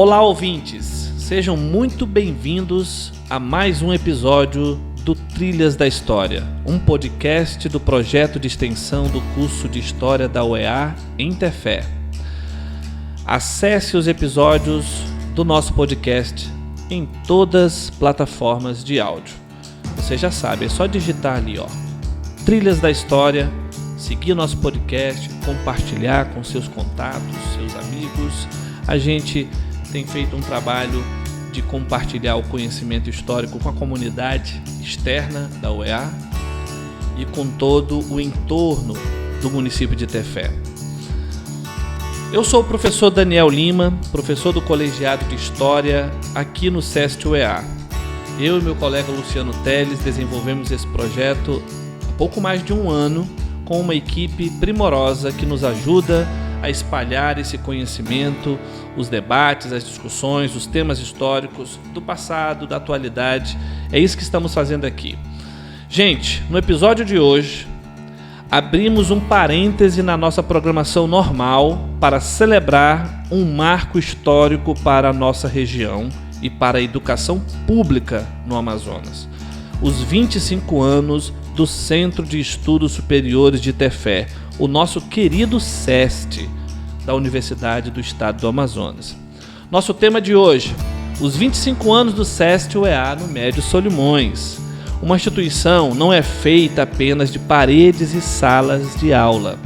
Olá, ouvintes! Sejam muito bem-vindos a mais um episódio do Trilhas da História, um podcast do projeto de extensão do curso de História da UEA em Tefé. Acesse os episódios do nosso podcast em todas as plataformas de áudio. Você já sabe, é só digitar ali, Trilhas da História, seguir o nosso podcast, compartilhar com seus contatos, seus amigos. A gente tem feito um trabalho de compartilhar o conhecimento histórico com a comunidade externa da UEA e com todo o entorno do município de Tefé. Eu sou o professor Daniel Lima, professor do Colegiado de História aqui no SEST UEA. Eu e meu colega Luciano Teles desenvolvemos esse projeto há pouco mais de um ano com uma equipe primorosa que nos ajuda a espalhar esse conhecimento, os debates, as discussões, os temas históricos do passado, da atualidade. É isso que estamos fazendo aqui. Gente, no episódio de hoje, abrimos um parêntese na nossa programação normal para celebrar um marco histórico para a nossa região e para a educação pública no Amazonas. Os 25 anos do Centro de Estudos Superiores de Tefé, o nosso querido SEST, da Universidade do Estado do Amazonas. Nosso tema de hoje, os 25 anos do SEST UEA no Médio Solimões. Uma instituição não é feita apenas de paredes e salas de aula.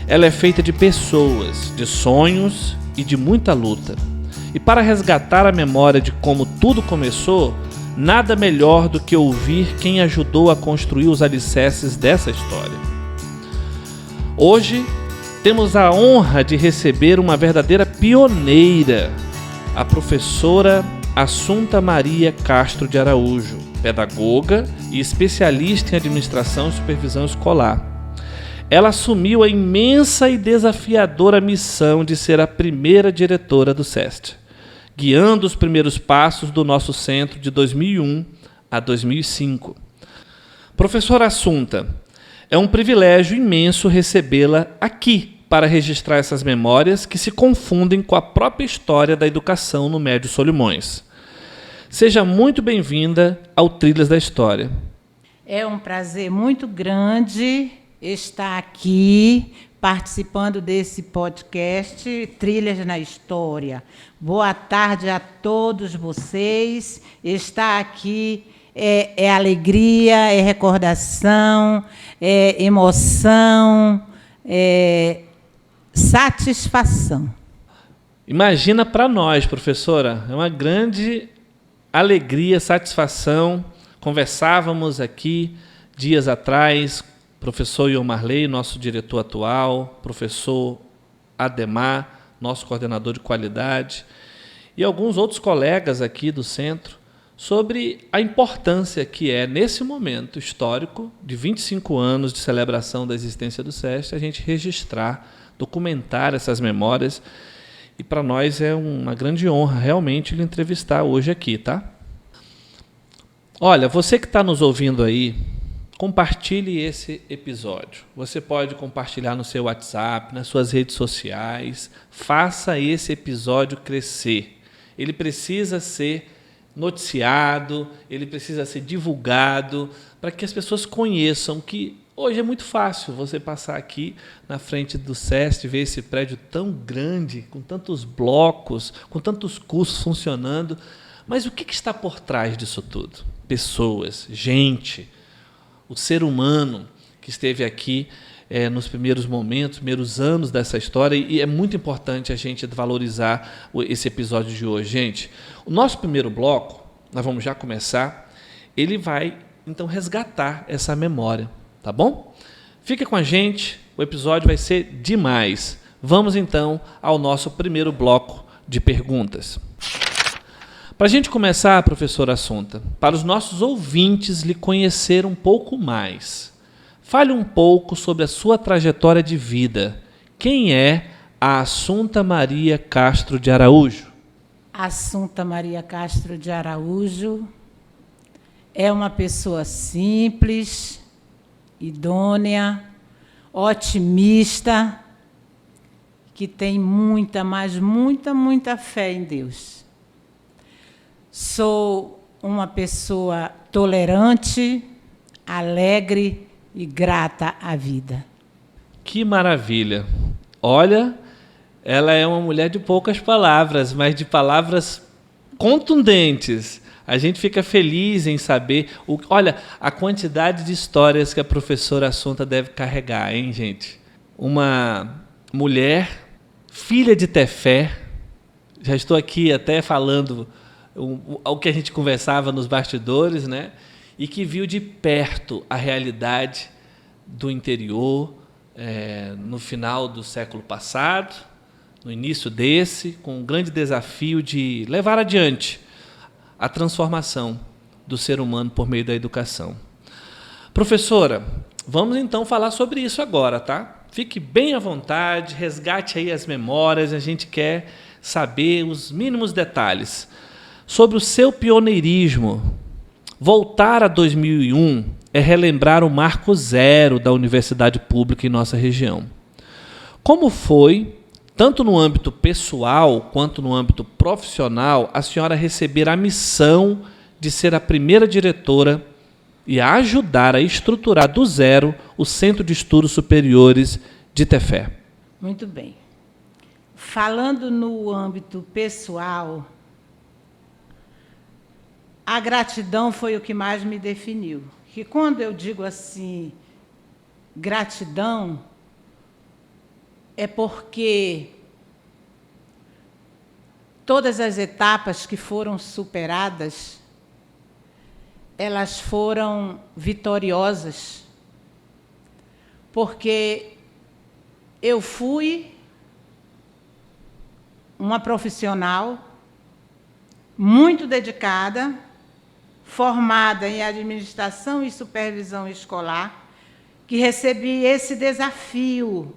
Ela é feita de pessoas, de sonhos e de muita luta. E para resgatar a memória de como tudo começou, nada melhor do que ouvir quem ajudou a construir os alicerces dessa história. Hoje, temos a honra de receber uma verdadeira pioneira, a professora Assunta Maria Castro de Araújo, pedagoga e especialista em administração e supervisão escolar. Ela assumiu a imensa e desafiadora missão de ser a primeira diretora do SEST, guiando os primeiros passos do nosso centro de 2001 a 2005. Professora Assunta, é um privilégio imenso recebê-la aqui para registrar essas memórias que se confundem com a própria história da educação no Médio Solimões. Seja muito bem-vinda ao Trilhas da História. É um prazer muito grande estar aqui participando desse podcast Trilhas na História. Boa tarde a todos vocês. Estar aqui é alegria, é recordação, é emoção, é satisfação. Imagina para nós, professora, é uma grande alegria, satisfação. Conversávamos aqui dias atrás, professor Ion Marley, nosso diretor atual, professor Ademar, nosso coordenador de qualidade, e alguns outros colegas aqui do centro, sobre a importância que é, nesse momento histórico, de 25 anos de celebração da existência do SEST, a gente registrar, documentar essas memórias. E para nós é uma grande honra realmente lhe entrevistar hoje aqui, tá? Olha, você que está nos ouvindo aí, compartilhe esse episódio. Você pode compartilhar no seu WhatsApp, nas suas redes sociais. Faça esse episódio crescer. Ele precisa ser noticiado, ele precisa ser divulgado para que as pessoas conheçam que hoje é muito fácil você passar aqui na frente do SEST, ver esse prédio tão grande, com tantos blocos, com tantos cursos funcionando. Mas o que está por trás disso tudo? Pessoas, gente, o ser humano que esteve aqui nos primeiros momentos, primeiros anos dessa história, e é muito importante a gente valorizar esse episódio de hoje. Gente, o nosso primeiro bloco, nós vamos já começar, ele vai, então, resgatar essa memória, tá bom? Fica com a gente, o episódio vai ser demais. Vamos, então, ao nosso primeiro bloco de perguntas. Para a gente começar, professora Assunta, para os nossos ouvintes lhe conhecer um pouco mais, fale um pouco sobre a sua trajetória de vida. Quem é a Assunta Maria Castro de Araújo? Assunta Maria Castro de Araújo é uma pessoa simples, idônea, otimista, que tem muita, mas muita fé em Deus. Sou uma pessoa tolerante, alegre e grata à vida. Que maravilha! Olha, ela é uma mulher de poucas palavras, mas de palavras contundentes. A gente fica feliz em saber... Olha, a quantidade de histórias que a professora Assunta deve carregar, hein, gente? Uma mulher, filha de Tefé, já estou aqui até falando o que a gente conversava nos bastidores, né? E que viu de perto a realidade do interior no final do século passado, no início desse, com um grande desafio de levar adiante a transformação do ser humano por meio da educação. Professora, vamos então falar sobre isso agora, tá? Fique bem à vontade, resgate aí as memórias, a gente quer saber os mínimos detalhes sobre o seu pioneirismo. Voltar a 2001 é relembrar o marco zero da universidade pública em nossa região. Como foi, tanto no âmbito pessoal quanto no âmbito profissional, a senhora receber a missão de ser a primeira diretora e a ajudar a estruturar do zero o Centro de Estudos Superiores de Tefé? Muito bem. Falando no âmbito pessoal, a gratidão foi o que mais me definiu. Que quando eu digo assim, gratidão, é porque todas as etapas que foram superadas, elas foram vitoriosas, porque eu fui uma profissional muito dedicada, formada em administração e supervisão escolar, que recebi esse desafio,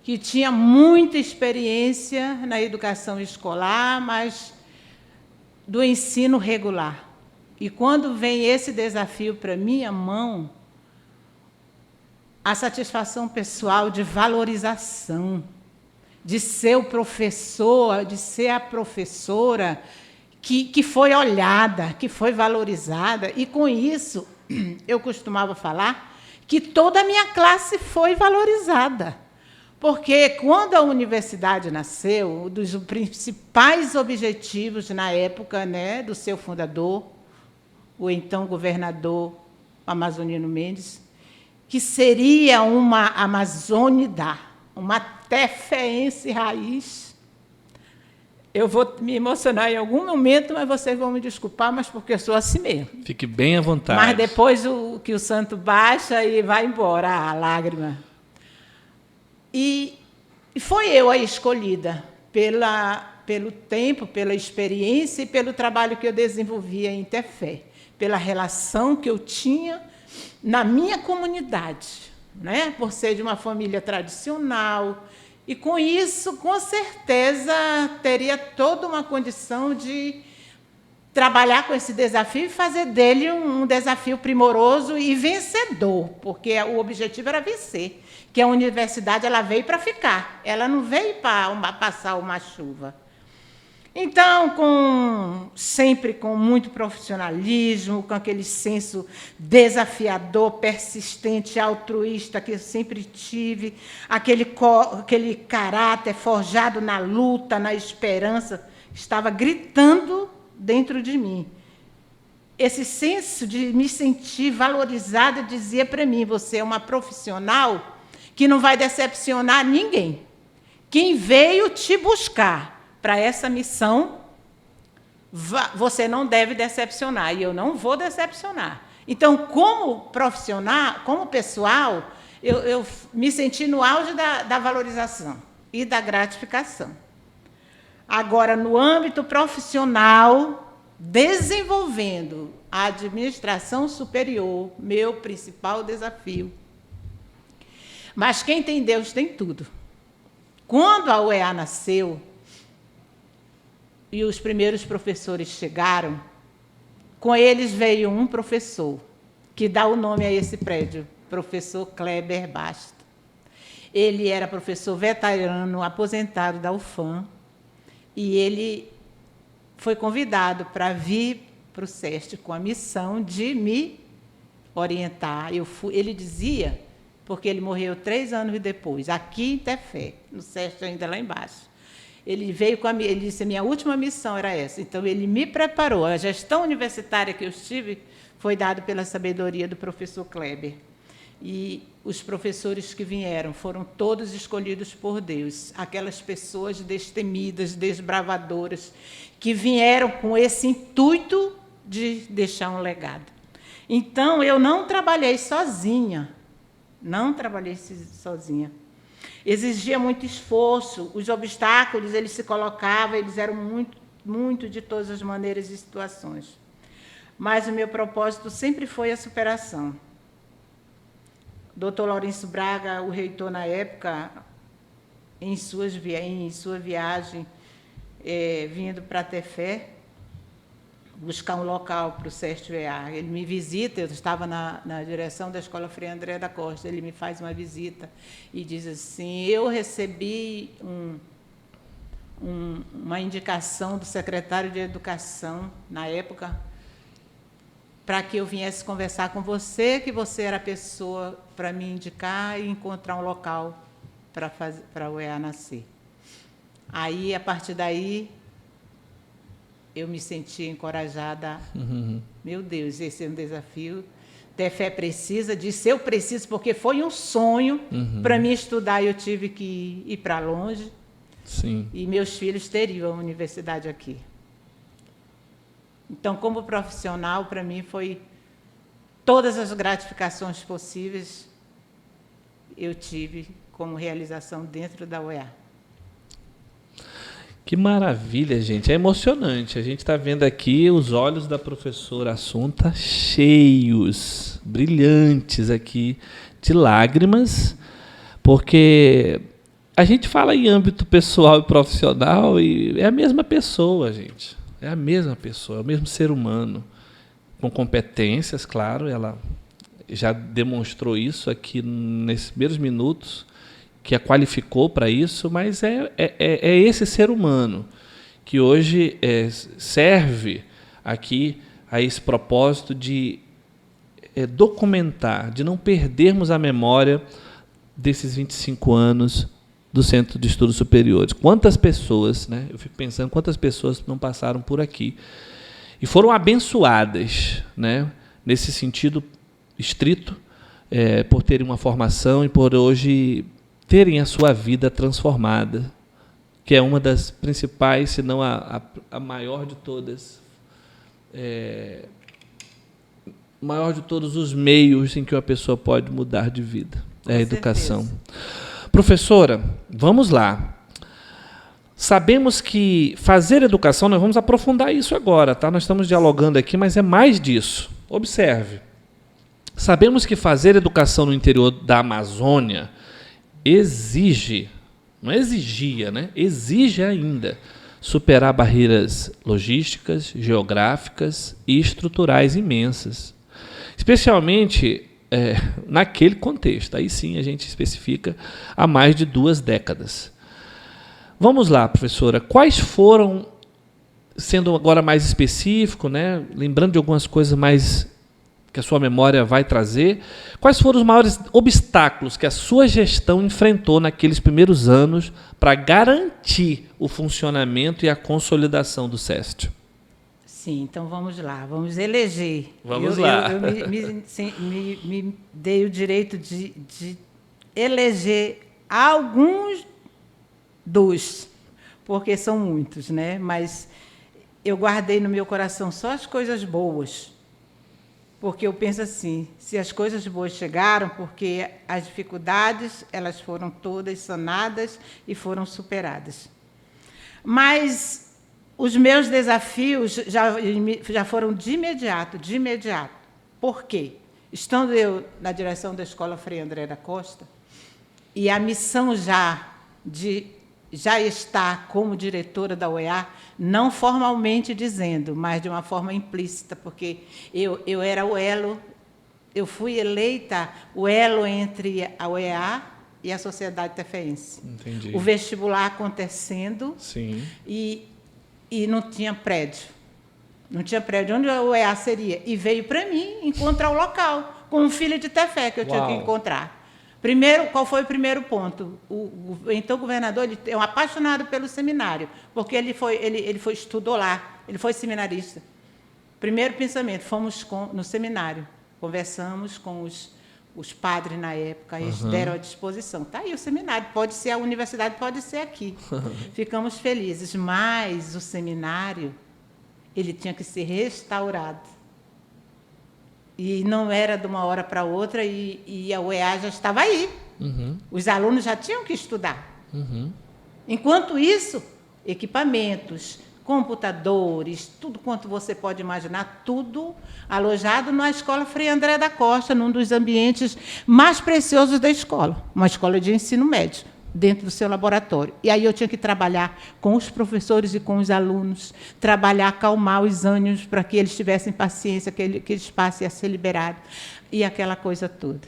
que tinha muita experiência na educação escolar, mas do ensino regular. E quando vem esse desafio para minha mão, a satisfação pessoal de valorização, de ser o professor, de ser a professora que foi olhada, que foi valorizada. E, com isso, eu costumava falar que toda a minha classe foi valorizada. Porque, quando a universidade nasceu, um dos principais objetivos, na época, né, do seu fundador, o então governador Amazonino Mendes, que seria uma amazônida, uma teféense raiz. Eu vou me emocionar em algum momento, mas vocês vão me desculpar, mas porque eu sou assim mesmo. Fique bem à vontade. Mas depois que o santo baixa e vai embora a lágrima. E foi eu a escolhida pelo tempo, pela experiência e pelo trabalho que eu desenvolvia em Tefé, pela relação que eu tinha na minha comunidade, né? Por ser de uma família tradicional. E, com isso, com certeza, teria toda uma condição de trabalhar com esse desafio e fazer dele um desafio primoroso e vencedor, porque o objetivo era vencer, que a universidade ela veio para ficar, ela não veio para passar uma chuva. Então, sempre com muito profissionalismo, com aquele senso desafiador, persistente, altruísta que eu sempre tive, aquele caráter forjado na luta, na esperança, estava gritando dentro de mim. Esse senso de me sentir valorizada dizia para mim: você é uma profissional que não vai decepcionar ninguém. Quem veio te buscar para essa missão, você não deve decepcionar, e eu não vou decepcionar. Então, como profissional, como pessoal, eu me senti no auge da valorização e da gratificação. Agora, no âmbito profissional, desenvolvendo a administração superior, meu principal desafio. Mas quem tem Deus tem tudo. Quando a UEA nasceu, e os primeiros professores chegaram, com eles veio um professor, que dá o nome a esse prédio, professor Kleber Basta. Ele era professor veterano, aposentado da UFAM, e ele foi convidado para vir para o SEST com a missão de me orientar. Ele dizia, porque ele morreu 3 anos depois, aqui em Tefé, no SEST ainda lá embaixo. Ele veio ele disse, a minha última missão era essa. Então, ele me preparou. A gestão universitária que eu tive foi dada pela sabedoria do professor Kleber. E os professores que vieram foram todos escolhidos por Deus. Aquelas pessoas destemidas, desbravadoras, que vieram com esse intuito de deixar um legado. Então, eu não trabalhei sozinha. Não trabalhei sozinha. Exigia muito esforço, os obstáculos, eles se colocavam, eles eram muito de todas as maneiras e situações. Mas o meu propósito sempre foi a superação. Dr. Lourenço Braga, o reitor na época, em sua viagem, vindo para Tefé, buscar um local para o SEST-EA. Ele me visita, eu estava na direção da Escola Frei André da Costa, ele me faz uma visita e diz assim, eu recebi uma indicação do secretário de Educação, na época, para que eu viesse conversar com você, que você era a pessoa para me indicar e encontrar um local para o EA nascer. Aí, a partir daí, eu me senti encorajada. Meu Deus, esse é um desafio. Tefé precisa disso, eu preciso, porque foi um sonho para mim estudar, eu tive que ir para longe. Sim. E meus filhos teriam a universidade aqui. Então, como profissional, para mim foi todas as gratificações possíveis eu tive como realização dentro da UEA. Que maravilha, gente. É emocionante. A gente está vendo aqui os olhos da professora Assunta cheios, brilhantes aqui, de lágrimas, porque a gente fala em âmbito pessoal e profissional e é a mesma pessoa, gente. É a mesma pessoa, é o mesmo ser humano, com competências, claro, ela já demonstrou isso aqui nesses primeiros minutos, que a qualificou para isso, mas é esse ser humano que hoje serve aqui a esse propósito de documentar, de não perdermos a memória desses 25 anos do Centro de Estudos Superiores. Quantas pessoas, né? Eu fico pensando quantas pessoas não passaram por aqui e foram abençoadas, né? Nesse sentido estrito, por terem uma formação e por hoje terem a sua vida transformada, que é uma das principais, se não a maior de todas, maior de todos os meios em que uma pessoa pode mudar de vida. É a educação. Certeza. Professora, vamos lá. Sabemos que fazer educação, nós vamos aprofundar isso agora, tá? Nós estamos dialogando aqui, mas é mais disso. Observe. Sabemos que fazer educação no interior da Amazônia exige, não exigia, né? Exige ainda superar barreiras logísticas, geográficas e estruturais imensas. Especialmente naquele contexto. Aí sim a gente especifica há mais de 2 décadas. Vamos lá, professora. Quais foram, sendo agora mais específico, né? Lembrando de algumas coisas mais que a sua memória vai trazer, quais foram os maiores obstáculos que a sua gestão enfrentou naqueles primeiros anos para garantir o funcionamento e a consolidação do SEST? Sim, então vamos lá, vamos eleger. Vamos lá. Eu me dei o direito de eleger alguns porque são muitos, né? Mas eu guardei no meu coração só as coisas boas. Porque eu penso assim, se as coisas boas chegaram, porque as dificuldades, elas foram todas sanadas e foram superadas. Mas os meus desafios já foram de imediato. Por quê? Estando eu na direção da Escola Frei André da Costa, e a missão já está como diretora da UEA, não formalmente dizendo, mas de uma forma implícita, porque eu era o elo, eu fui eleita o elo entre a UEA e a Sociedade Tefeense. Entendi. O vestibular acontecendo. Sim. E não tinha prédio. Não tinha prédio onde o EA seria. E veio para mim encontrar o local, com um filho de Tefé que eu tinha que encontrar. Primeiro, qual foi o primeiro ponto? Então, o governador ele é um apaixonado pelo seminário, porque ele estudou lá, ele foi seminarista. Primeiro pensamento, fomos no seminário, conversamos com os padres na época, eles deram à disposição. Está aí o seminário, pode ser a universidade, pode ser aqui. Ficamos felizes, mas o seminário ele tinha que ser restaurado. E não era de uma hora para outra, e a UEA já estava aí. Os alunos já tinham que estudar. Enquanto isso, equipamentos, computadores, tudo quanto você pode imaginar, tudo alojado na Escola Frei André da Costa, num dos ambientes mais preciosos da escola, uma escola de ensino médio, dentro do seu laboratório. E aí eu tinha que trabalhar com os professores e com os alunos, trabalhar, acalmar os ânimos para que eles tivessem paciência, que aquele espaço ia ser liberado, e aquela coisa toda.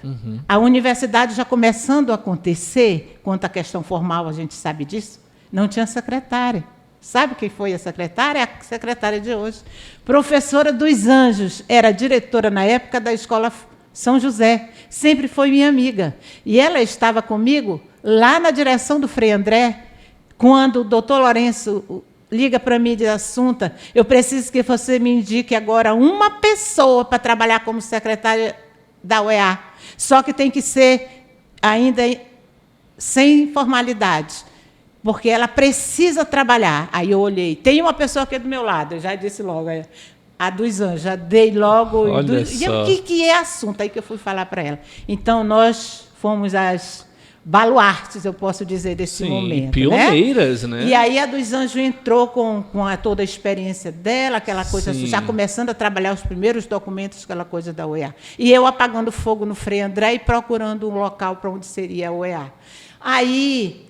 A universidade já começando a acontecer, quanto à questão formal, a gente sabe disso, não tinha secretária. Sabe quem foi a secretária? É a secretária de hoje. Professora dos Anjos, era diretora na época da Escola São José, sempre foi minha amiga. E ela estava comigo lá na direção do Frei André, quando o doutor Lourenço liga para mim e diz: Assunta, eu preciso que você me indique agora uma pessoa para trabalhar como secretária da UEA. Só que tem que ser ainda sem formalidade, porque ela precisa trabalhar. Aí eu olhei, tem uma pessoa aqui do meu lado, eu já disse logo, a dos Anjos, já dei logo. Olha só. E o que é assunto? Aí que eu fui falar para ela. Então, nós fomos as baluartes, eu posso dizer, desse momento. Pioneiras, né? E aí a dos Anjos entrou com toda a experiência dela, aquela coisa, já começando a trabalhar os primeiros documentos, aquela coisa da UEA. E eu apagando fogo no Frei André e procurando um local para onde seria a UEA. Aí,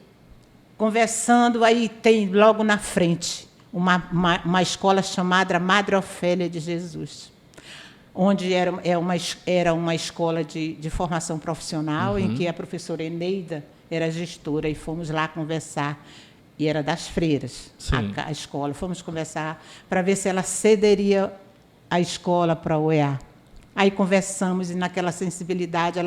conversando, aí tem logo na frente uma escola chamada Madre Ofélia de Jesus, onde era uma escola de formação profissional, em que a professora Eneida era gestora, e fomos lá conversar, e era das freiras, a escola. Fomos conversar para ver se ela cederia a escola para a UEA. Aí conversamos, e naquela sensibilidade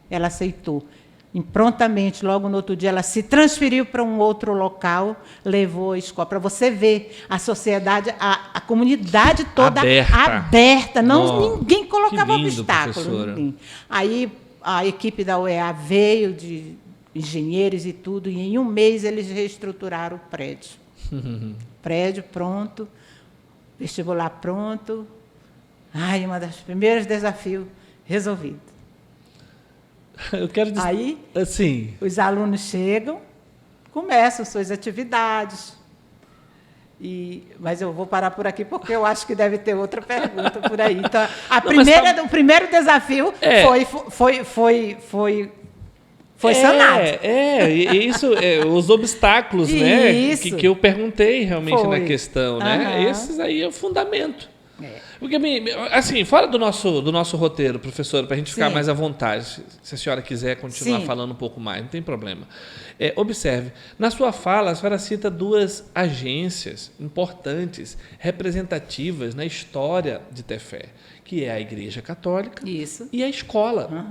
ela aceitou. E prontamente, logo no outro dia, ela se transferiu para um outro local, levou a escola. Para você ver, a sociedade, a comunidade toda aberta. Ninguém colocava obstáculo. Ninguém. Aí a equipe da UEA veio, de engenheiros e tudo, e em um mês eles reestruturaram o prédio. Prédio pronto, vestibular pronto. Ai, um dos primeiros desafios resolvido. Eu quero dizer, aí, assim, os alunos chegam, começam suas atividades. Mas eu vou parar por aqui, porque eu acho que deve ter outra pergunta por aí. Então, o primeiro desafio foi sanado. Isso, os obstáculos, né, que eu perguntei realmente na questão, né? Esses aí é o fundamento. Porque, assim, fora do nosso roteiro, professora, para a gente ficar mais à vontade, se a senhora quiser continuar falando um pouco mais, não tem problema. Observe, na sua fala, a senhora cita duas agências importantes, representativas na história de Tefé, que é a Igreja Católica e a escola.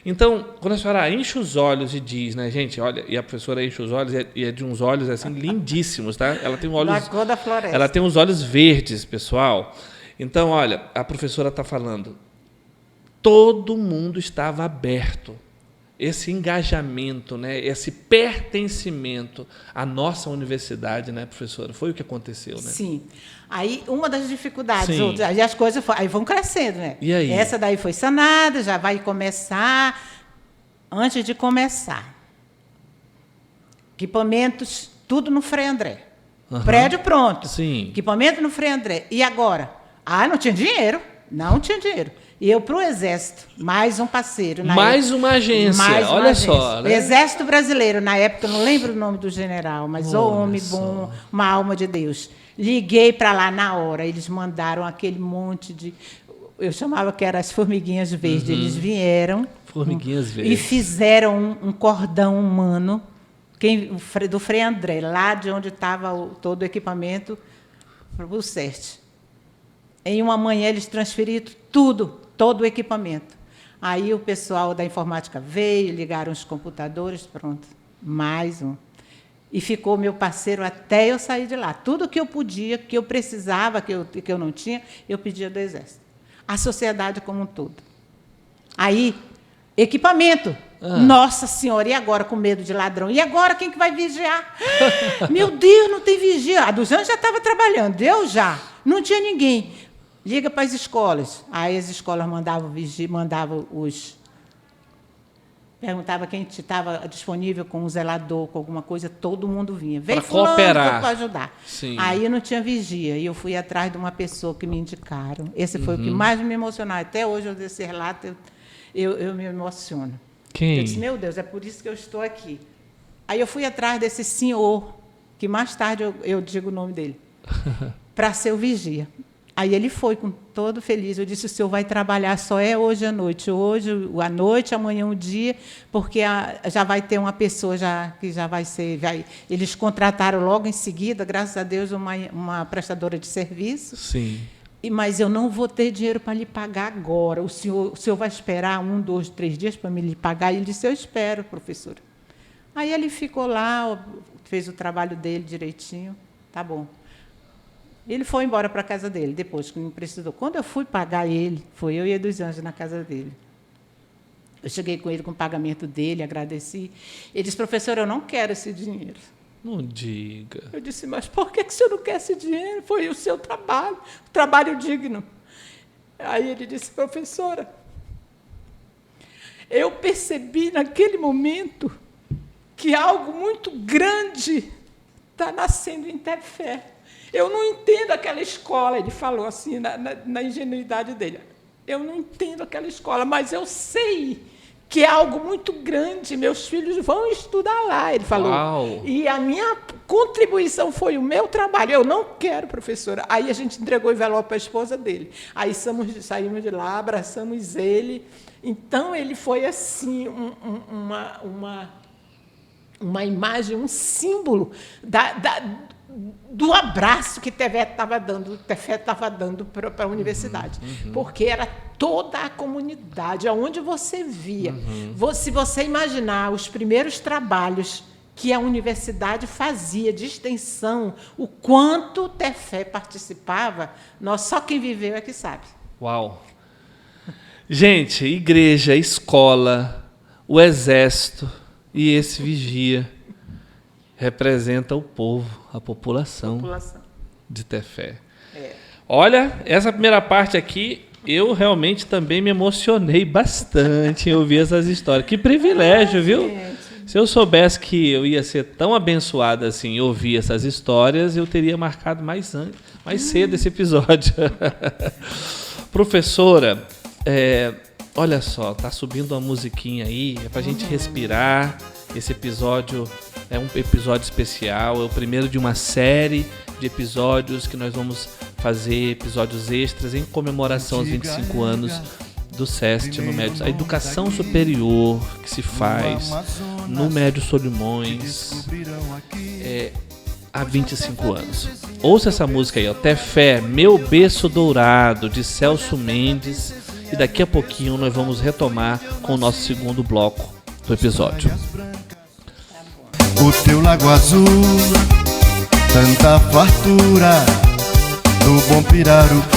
Então, quando a senhora enche os olhos e diz, né, gente, olha, e a professora enche os olhos, e é de uns olhos assim lindíssimos, tá? Ela tem olhos, da cor da floresta. Ela tem uns olhos verdes, pessoal. Então, olha, a professora está falando, todo mundo estava aberto. Esse engajamento, né, esse pertencimento à nossa universidade, né, professora? Foi o que aconteceu, né? Sim. Aí, uma das dificuldades, aí as coisas aí vão crescendo, né? E aí? Essa daí foi sanada, já vai começar. Antes de começar, equipamentos, tudo no Frei André. Prédio pronto. Equipamento no Frei André. E agora? Não tinha dinheiro. Não tinha dinheiro. E eu para o Exército, mais um parceiro. Uma agência, olha só. Né? Exército Brasileiro, na época, eu não lembro o nome do general, mas o homem bom, uma alma de Deus. Liguei para lá na hora, eles mandaram aquele monte de... eu chamava que eram as formiguinhas verdes. Eles vieram Formiguinhas e verdes. fizeram um cordão humano do Frei André, lá de onde estava todo o equipamento, para o CERT. Em uma manhã, eles transferiram tudo, todo o equipamento. Aí o pessoal da informática veio, ligaram os computadores, pronto, mais um. E ficou meu parceiro até eu sair de lá. Tudo que eu podia, que eu precisava, que eu não tinha, eu pedia do Exército. A sociedade como um todo. Aí, equipamento. Nossa Senhora, e agora com medo de ladrão? E agora quem que vai vigiar? Meu Deus, não tem vigia. A dos anos já estava trabalhando, eu já. Não tinha ninguém. Liga para as escolas. Aí as escolas mandavam perguntava quem estava disponível com um zelador, com alguma coisa, todo mundo vinha. Veio fulano para ajudar. Sim. Aí não tinha vigia. E eu fui atrás de uma pessoa que me indicaram. Esse foi o que mais me emocionou. Até hoje, eu desse relato, eu me emociono. Quem? Eu disse, meu Deus, é por isso que eu estou aqui. Aí eu fui atrás desse senhor, que mais tarde eu digo o nome dele, para ser o vigia. Aí ele foi com todo feliz. Eu disse, o senhor vai trabalhar só hoje à noite. Hoje à noite, amanhã um dia, porque já vai ter uma pessoa que já vai ser... eles contrataram logo em seguida, graças a Deus, uma prestadora de serviço. Sim. Mas eu não vou ter dinheiro para lhe pagar agora. O senhor vai esperar 1, 2, 3 dias para me lhe pagar? Ele disse, eu espero, professora. Aí ele ficou lá, fez o trabalho dele direitinho. Tá bom. Ele foi embora para a casa dele, depois que me precisou. Quando eu fui pagar ele, foi eu e a dos Anjos na casa dele. Eu cheguei com ele com o pagamento dele, agradeci. Ele disse, professor, eu não quero esse dinheiro. Não diga. Eu disse, mas por que o senhor não quer esse dinheiro? Foi o seu trabalho, trabalho digno. Aí ele disse, professora, eu percebi naquele momento que algo muito grande está nascendo em Tefé. Eu não entendo aquela escola, ele falou assim, na ingenuidade dele. Eu não entendo aquela escola, mas eu sei que é algo muito grande, meus filhos vão estudar lá, ele falou. Uau. E a minha contribuição foi o meu trabalho. Eu não quero, professora. Aí a gente entregou o envelope para a esposa dele. Aí saímos de lá, abraçamos ele. Então, ele foi assim, uma imagem, um símbolo do abraço que Tefé estava dando para a universidade. Porque era toda a comunidade, aonde você via. Se você imaginar os primeiros trabalhos que a universidade fazia de extensão, o quanto Tefé participava, só quem viveu é que sabe. Uau! Gente, igreja, escola, o exército e esse vigia representa o povo, a população de Tefé. Olha, essa primeira parte aqui, eu realmente também me emocionei bastante em ouvir essas histórias. Que privilégio, viu? Se eu soubesse que eu ia ser tão abençoada assim em ouvir essas histórias, eu teria marcado mais cedo esse episódio. Professora, olha só, tá subindo uma musiquinha aí, é pra gente respirar. Esse episódio é um episódio especial, é o primeiro de uma série de episódios que nós vamos fazer, episódios extras em comemoração aos 25 anos do SEST no Médio. A educação superior que se faz no Médio Solimões há 25 anos. Ouça essa música aí, ó, Tefé, Meu Berço Dourado, de Celso Mendes, e daqui a pouquinho nós vamos retomar com o nosso segundo bloco do episódio. O teu lago azul, tanta fartura do bom pirarucu,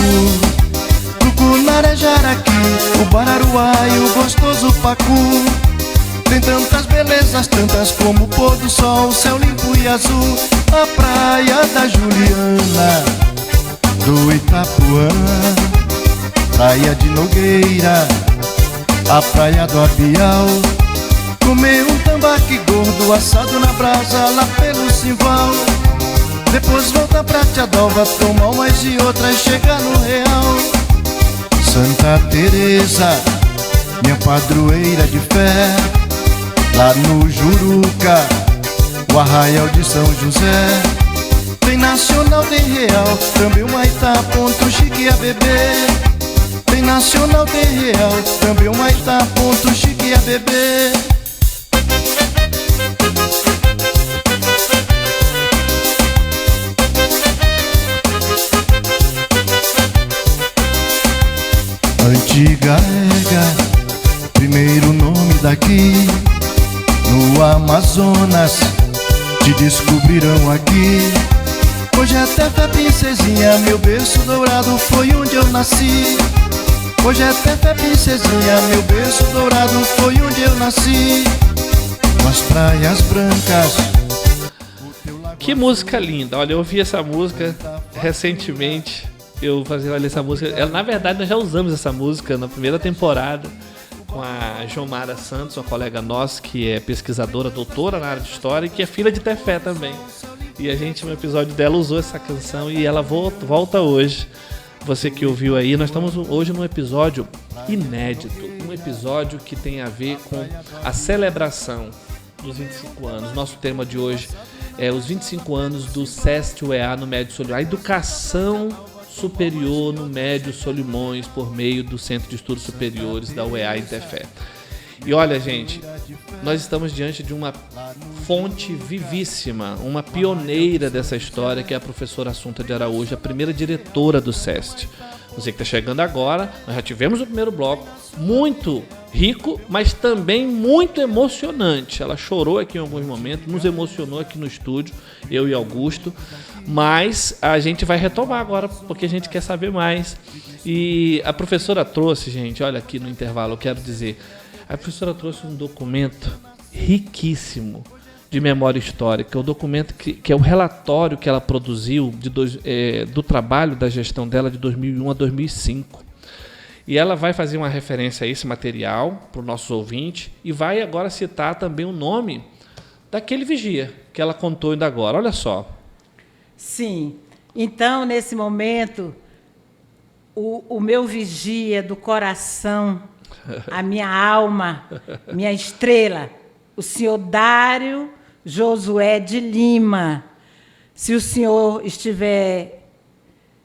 tucunaré, jaraqui, o bararuá e o gostoso pacu. Tem tantas belezas, tantas como o pôr do sol, o céu limpo e azul, a praia da Juliana, do Itapuã, praia de Nogueira, a praia do Abial. Comer um tambaqui gordo assado na brasa lá pelo Simval. Depois volta pra Tiadalva, tomar umas e outras, chegar no Real. Santa Teresa, minha padroeira de fé, lá no Juruca, o arraial de São José. Tem Nacional, tem Real, também o Maitá, Ponto Chique a beber. Tem não tem real. Também mais tá ponto, chique a beber. Antiga Ega, primeiro nome daqui. No Amazonas te descobrirão aqui. Hoje até fé princesinha, meu berço dourado foi onde eu nasci. Hoje até fé princesinha, meu berço dourado foi onde eu nasci. Nas praias brancas. Que música linda. Olha, eu ouvi essa música recentemente. Eu fazia essa música. Na verdade, nós já usamos essa música na primeira temporada com a Jomara Santos, uma colega nossa que é pesquisadora, doutora na área de história e que é filha de Tefé também. E a gente, no episódio dela, usou essa canção e ela volta hoje. Você que ouviu aí, nós estamos hoje num episódio inédito. Um episódio que tem a ver com a celebração dos 25 anos. Nosso tema de hoje é os 25 anos do SEST-UEA no Médio Solimões. A educação superior no Médio Solimões por meio do Centro de Estudos Superiores da UEA em Tefé. E olha, gente, nós estamos diante de uma fonte vivíssima, uma pioneira dessa história, que é a professora Assunta de Araújo, a primeira diretora do SEST. Você que está chegando agora, nós já tivemos o primeiro bloco, muito rico, mas também muito emocionante. Ela chorou aqui em alguns momentos, nos emocionou aqui no estúdio, eu e Augusto, mas a gente vai retomar agora, porque a gente quer saber mais. E a professora trouxe, gente, olha aqui no intervalo, eu quero dizer, a professora trouxe um documento riquíssimo de memória histórica, o documento que é o relatório que ela produziu do trabalho da gestão dela de 2001 a 2005. E ela vai fazer uma referência a esse material para o nosso ouvinte e vai agora citar também o nome daquele vigia que ela contou ainda agora. Olha só. Sim. Então, nesse momento, o meu vigia do coração, a minha alma, minha estrela, o senhor Dário Josué de Lima. Se o senhor estiver,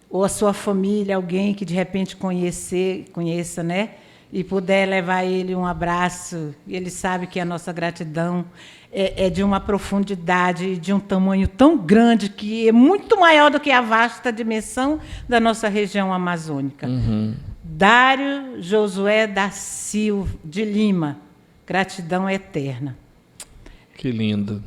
ou a sua família, alguém que de repente conheça, né? E puder levar ele um abraço, ele sabe que a nossa gratidão é de uma profundidade, de um tamanho tão grande, que é muito maior do que a vasta dimensão da nossa região amazônica. Uhum. Dário Josué da Silva de Lima, gratidão eterna. Que lindo.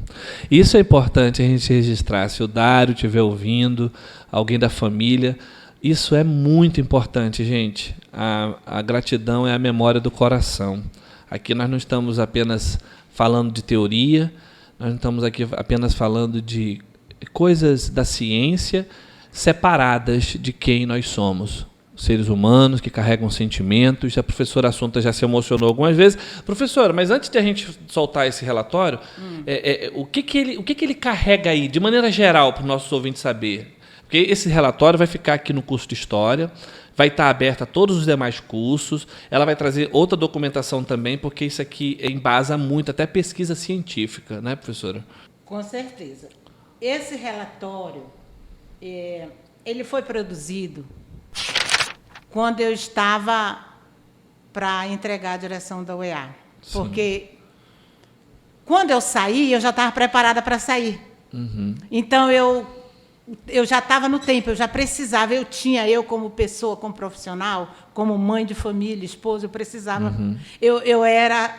Isso é importante a gente registrar. Se o Dário estiver ouvindo, alguém da família, isso é muito importante, gente. A gratidão é a memória do coração. Aqui nós não estamos apenas falando de teoria, nós não estamos aqui apenas falando de coisas da ciência separadas de quem nós somos. Seres humanos que carregam sentimentos. A professora Assunta já se emocionou algumas vezes. Professora, mas antes de a gente soltar esse relatório, o que ele carrega aí, de maneira geral, para o nosso ouvinte saber? Porque esse relatório vai ficar aqui no curso de História, vai estar aberto a todos os demais cursos, ela vai trazer outra documentação também, porque isso aqui embasa muito, até pesquisa científica, né, professora? Com certeza. Esse relatório, ele foi produzido quando eu estava para entregar a direção da UEA. Sim. Porque quando eu saí, eu já estava preparada para sair. Uhum. Então, eu já estava no tempo, eu já precisava, eu como pessoa, como profissional, como mãe de família, esposa, eu precisava. Uhum. Eu era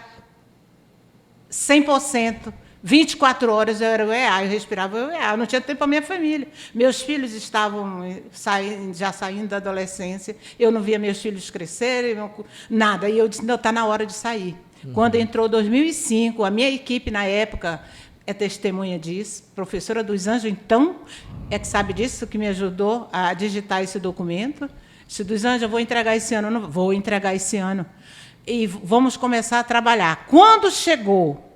100%. 24 horas eu era UEA, eu respirava UEA, eu não tinha tempo para minha família. Meus filhos estavam já saindo da adolescência, eu não via meus filhos crescerem, nada. E eu disse, não, está na hora de sair. Uhum. Quando entrou 2005, a minha equipe, na época, é testemunha disso, professora dos Anjos, então, é que sabe disso, que me ajudou a digitar esse documento. Disse, dos Anjos, eu vou entregar esse ano. Não, vou entregar esse ano. E vamos começar a trabalhar. Quando chegou...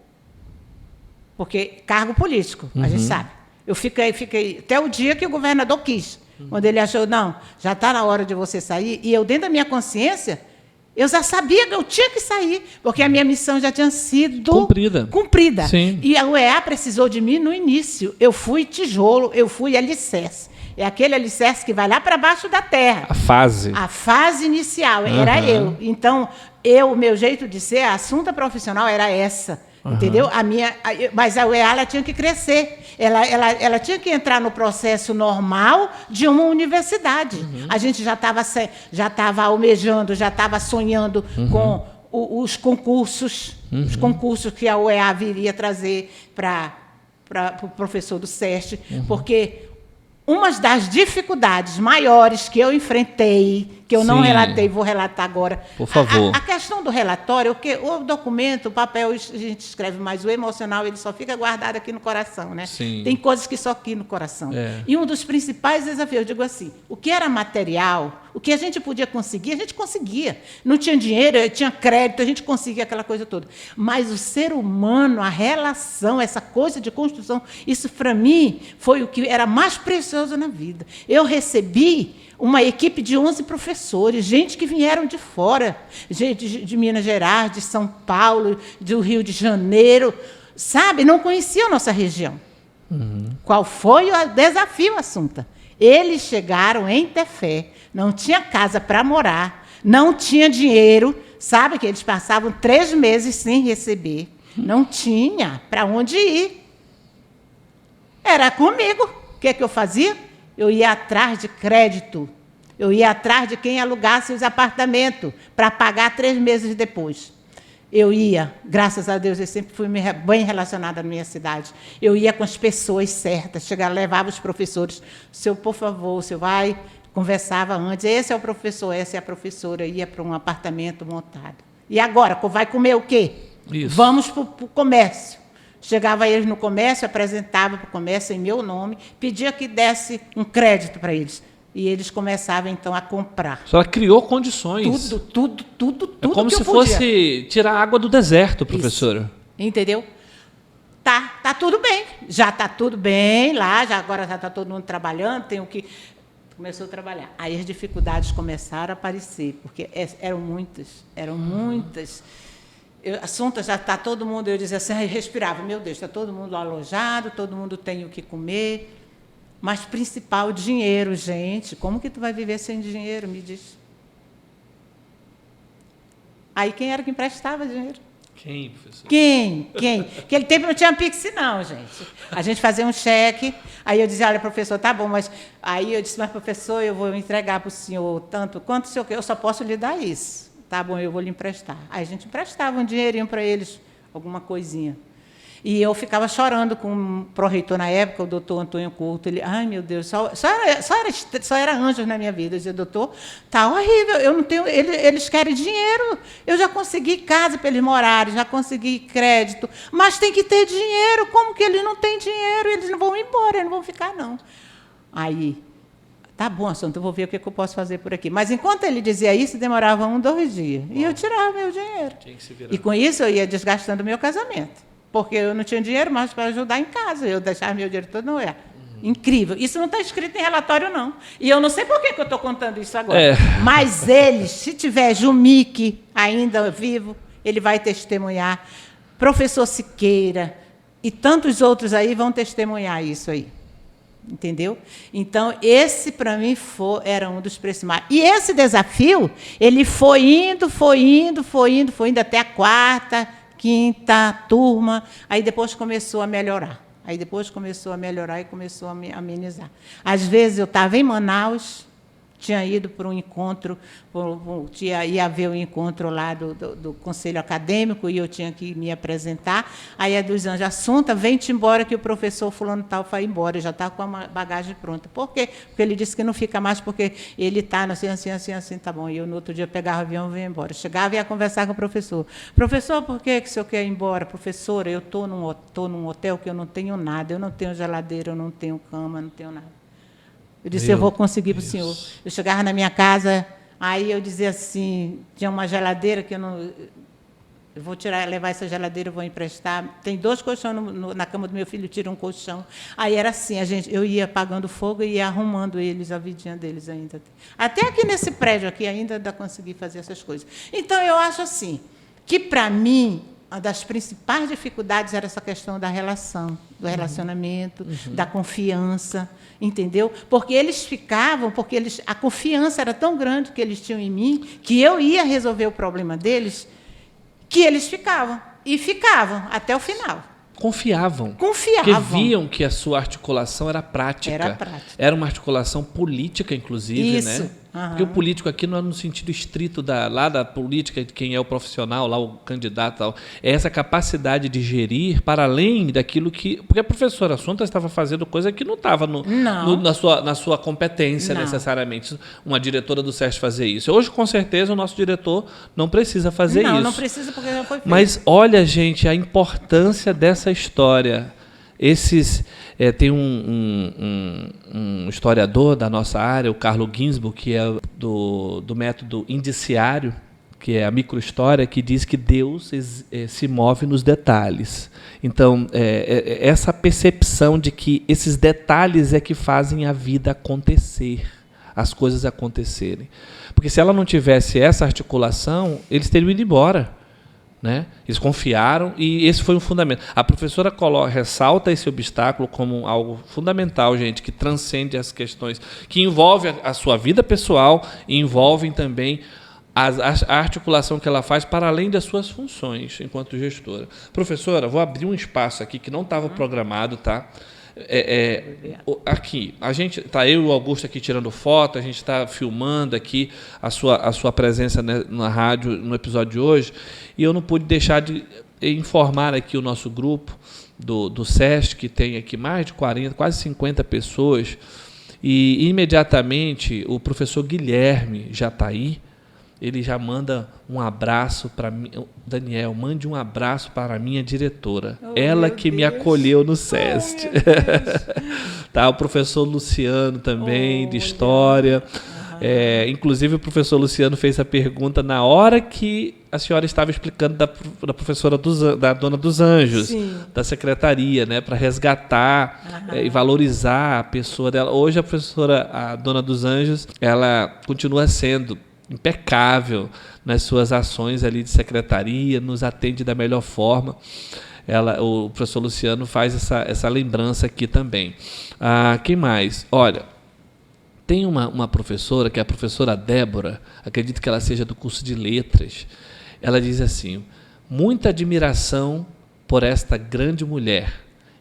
Porque cargo político, a gente sabe. Eu fiquei até o dia que o governador quis, quando ele achou, não, já está na hora de você sair. E eu, dentro da minha consciência, eu já sabia que eu tinha que sair, porque a minha missão já tinha sido cumprida. Sim. E a UEA precisou de mim no início. Eu fui tijolo, eu fui alicerce. É aquele alicerce que vai lá para baixo da terra. A fase. A fase inicial, era eu. Então, o meu jeito de ser, a assunta profissional era essa. Entendeu? Mas a UEA ela tinha que crescer. Ela tinha que entrar no processo normal de uma universidade. A gente já estava almejando, já estava sonhando com os concursos, que a UEA viria trazer para o professor do SEST, porque uma das dificuldades maiores que eu enfrentei, que eu não relatei, vou relatar agora. Por favor. A questão do relatório, porque o documento, o papel, a gente escreve, mas o emocional ele só fica guardado aqui no coração, né? Sim. Tem coisas que só aqui no coração. E um dos principais desafios, eu digo assim, o que era material, o que a gente podia conseguir, a gente conseguia. Não tinha dinheiro, tinha crédito, a gente conseguia aquela coisa toda. Mas o ser humano, a relação, essa coisa de construção, isso para mim foi o que era mais precioso na vida. Eu recebi uma equipe de 11 professores, gente que vieram de fora, gente de Minas Gerais, de São Paulo, do Rio de Janeiro, sabe? Não conheciam a nossa região. Qual foi o desafio, Assunta? Eles chegaram em Tefé, não tinha casa para morar, não tinha dinheiro, sabe que eles passavam 3 meses sem receber, não tinha para onde ir. Era comigo. O que eu fazia? Eu ia atrás de crédito. Eu ia atrás de quem alugasse os apartamentos para pagar 3 meses depois. Eu ia, graças a Deus, eu sempre fui bem relacionada na minha cidade. Eu ia com as pessoas certas, chegava, levava os professores. Senhor, por favor, o senhor vai, conversava antes. Esse é o professor, essa é a professora. Ia para um apartamento montado. E agora, vai comer o quê? Isso. Vamos para o comércio. Chegava eles no comércio, apresentava para o comércio em meu nome, pedia que desse um crédito para eles. E eles começavam, então, a comprar. A senhora criou condições. Tudo. É como se fosse tirar água do deserto, professora. Isso. Entendeu? Tá tudo bem. Já está tudo bem lá, agora já está todo mundo trabalhando, tem o que... Começou a trabalhar. Aí as dificuldades começaram a aparecer, porque eram muitas. Assunto, já está todo mundo, eu dizia assim, eu respirava, meu Deus, está todo mundo alojado, todo mundo tem o que comer, mas principal, dinheiro, gente. Como que tu vai viver sem dinheiro, me diz? Aí quem era que emprestava dinheiro? Quem, professor? Quem? Aquele tempo não tinha Pix, não, gente. A gente fazia um cheque, aí eu dizia, olha, professor, tá bom, mas... Aí eu disse, mas, professor, eu vou entregar para o senhor tanto, quanto o senhor quer, eu só posso lhe dar isso. Tá bom, eu vou lhe emprestar. Aí a gente emprestava um dinheirinho para eles, alguma coisinha. E eu ficava chorando com o pró-reitor na época, o doutor Antônio Couto. Ele, ai, meu Deus, só era anjos na minha vida. Eu dizia, doutor, tá horrível, eu não tenho, eles querem dinheiro. Eu já consegui casa para eles morarem, já consegui crédito, mas tem que ter dinheiro. Como que eles não têm dinheiro? Eles não vão embora, eles não vão ficar, não. Aí... Tá bom, Assunto, eu vou ver o que eu posso fazer por aqui. Mas, enquanto ele dizia isso, demorava 1, 2 dias. E eu tirava meu dinheiro. Tinha que se virar. E, com isso, eu ia desgastando o meu casamento. Porque eu não tinha dinheiro mais para ajudar em casa. Eu deixava meu dinheiro todo no UE. Incrível. Isso não está escrito em relatório, não. E eu não sei por que eu estou contando isso agora. Mas ele, se tiver Jumique ainda vivo, ele vai testemunhar. Professor Siqueira e tantos outros aí vão testemunhar isso aí. Entendeu? Então, esse, para mim, era um dos principais. E esse desafio, ele foi indo até a 4ª, 5ª turma, aí depois começou a melhorar. Aí depois começou a melhorar e começou a amenizar. Às vezes, eu estava em Manaus, tinha ido para um encontro, ia haver um encontro lá do Conselho Acadêmico, e eu tinha que me apresentar. Aí a dos Anjos, Assunta, vem-te embora, que o professor fulano tal vai embora, já está com a bagagem pronta. Por quê? Porque ele disse que não fica mais, porque ele está assim, tá bom. E eu, no outro dia, pegava o avião e ia embora. Chegava e ia conversar com o professor. Professor, por que o senhor quer ir embora? Professora, eu estou num hotel que eu não tenho nada, eu não tenho geladeira, eu não tenho cama, não tenho nada. Eu disse, eu vou conseguir para o senhor. Eu chegava na minha casa, aí eu dizia assim, tinha uma geladeira que eu não... Eu vou levar essa geladeira, eu vou emprestar. Tem 2 colchões na cama do meu filho, tira um colchão. Aí era assim, eu ia apagando fogo e ia arrumando eles, a vidinha deles ainda. Até aqui nesse prédio aqui ainda consegui fazer essas coisas. Então, eu acho assim, que, para mim, uma das principais dificuldades era essa questão da relação, do relacionamento, da confiança, entendeu? Porque a confiança era tão grande que eles tinham em mim, que eu ia resolver o problema deles, que eles ficavam. E ficavam até o final. Confiavam. Confiavam. Porque viam que a sua articulação era prática. Era prática. Era uma articulação política, inclusive, Isso. né? Uhum. Porque o político aqui não é no sentido estrito lá da política, de quem é o profissional, lá o candidato, tal. É essa capacidade de gerir para além daquilo que... Porque a professora Assunta estava fazendo coisa que não estava na sua competência, necessariamente, uma diretora do SESC fazer isso. Hoje, com certeza, o nosso diretor não precisa fazer isso. Não precisa, porque já foi feito. Mas olha, gente, a importância dessa história. Tem um historiador da nossa área, o Carlo Ginzburg, que é do método indiciário, que é a microhistória, que diz que Deus se move nos detalhes. Então, essa percepção de que esses detalhes é que fazem a vida acontecer, as coisas acontecerem. Porque se ela não tivesse essa articulação, eles teriam ido embora. Né? Eles confiaram e esse foi um fundamento. A professora ressalta esse obstáculo como algo fundamental, gente, que transcende as questões, que envolve a sua vida pessoal e envolvem também a articulação que ela faz para além das suas funções enquanto gestora. Professora, vou abrir um espaço aqui que não estava programado, tá? Aqui, a gente tá, eu e o Augusto aqui tirando foto, a gente está filmando aqui a sua presença na rádio no episódio de hoje, e eu não pude deixar de informar aqui o nosso grupo do SESC, que tem aqui mais de 40, quase 50 pessoas, e imediatamente o professor Guilherme já está aí. Ele já manda um abraço para mim. Daniel, mande um abraço para a minha diretora. Ela que me acolheu no SESC. Tá, o professor Luciano também, de História. Inclusive, o professor Luciano fez a pergunta na hora que a senhora estava explicando da professora da Dona dos Anjos, sim, da secretaria, né, para resgatar e valorizar a pessoa dela. Hoje, a Dona dos Anjos, ela continua sendo impecável nas suas ações ali de secretaria, nos atende da melhor forma. O professor Luciano faz essa lembrança aqui também. Quem mais? Olha, tem uma professora, que é a professora Débora, acredito que ela seja do curso de Letras. Ela diz assim: muita admiração por esta grande mulher.